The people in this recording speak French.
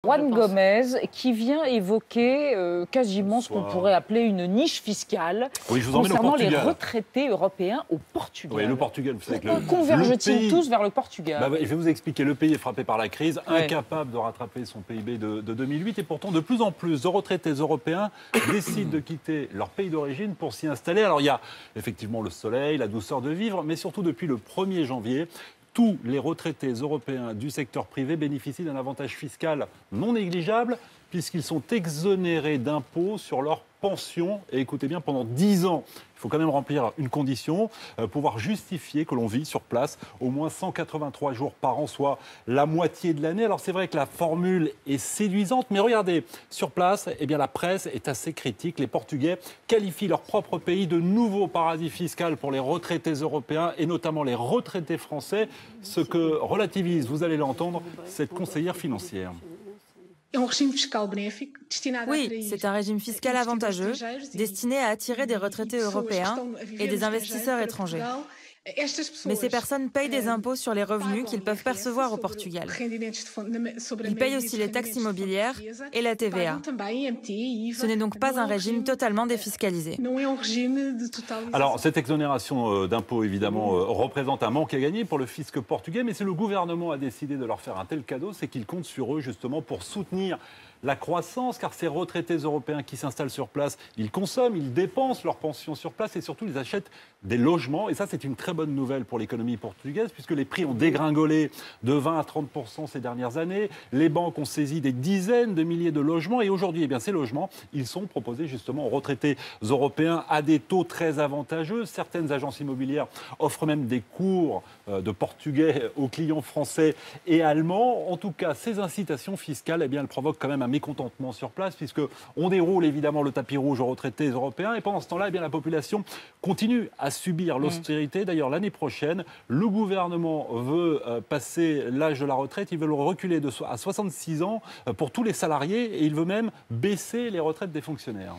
Juan Gomez, qui vient évoquer quasiment ce qu'on pourrait appeler une niche fiscale concernant les retraités européens au Portugal. Oui, le Portugal, vous savez que convergent-ils tous vers le Portugal? Je vais vous expliquer. Le pays est frappé par la crise, incapable de rattraper son PIB de 2008. Et pourtant, de plus en plus de retraités européens décident de quitter leur pays d'origine pour s'y installer. Alors, il y a effectivement le soleil, la douceur de vivre, mais surtout depuis le 1er janvier, tous les retraités européens du secteur privé bénéficient d'un avantage fiscal non négligeable puisqu'ils sont exonérés d'impôts sur leur pension. Et écoutez bien, pendant 10 ans, il faut quand même remplir une condition, pouvoir justifier que l'on vit sur place au moins 183 jours par an, soit la moitié de l'année. Alors c'est vrai que la formule est séduisante, mais regardez, sur place, eh bien, la presse est assez critique. Les Portugais qualifient leur propre pays de nouveau paradis fiscal pour les retraités européens et notamment les retraités français, ce que relativise, vous allez l'entendre, cette conseillère financière. Oui, c'est un régime fiscal avantageux destiné à attirer des retraités européens et des investisseurs étrangers. Mais ces personnes payent des impôts sur les revenus qu'ils peuvent percevoir au Portugal. Ils payent aussi les taxes immobilières et la TVA. Ce n'est donc pas un régime totalement défiscalisé. Alors, cette exonération d'impôts, évidemment, représente un manque à gagner pour le fisc portugais, mais si le gouvernement a décidé de leur faire un tel cadeau, c'est qu'il compte sur eux, justement, pour soutenir la croissance, car ces retraités européens qui s'installent sur place, ils consomment, ils dépensent leur pension sur place et surtout ils achètent des logements. Et ça, c'est une très bonne nouvelle pour l'économie portugaise puisque les prix ont dégringolé de 20 à 30% ces dernières années. Les banques ont saisi des dizaines de milliers de logements et aujourd'hui, eh bien, ces logements, ils sont proposés justement aux retraités européens à des taux très avantageux. Certaines agences immobilières offrent même des cours de portugais aux clients français et allemands. En tout cas, ces incitations fiscales, eh bien, elles provoquent quand même un mécontentement sur place, puisqu'on déroule évidemment le tapis rouge aux retraités européens. Et pendant ce temps-là, eh bien, la population continue à subir l'austérité. D'ailleurs, l'année prochaine, le gouvernement veut passer l'âge de la retraite. Il veut le reculer à 66 ans pour tous les salariés et il veut même baisser les retraites des fonctionnaires.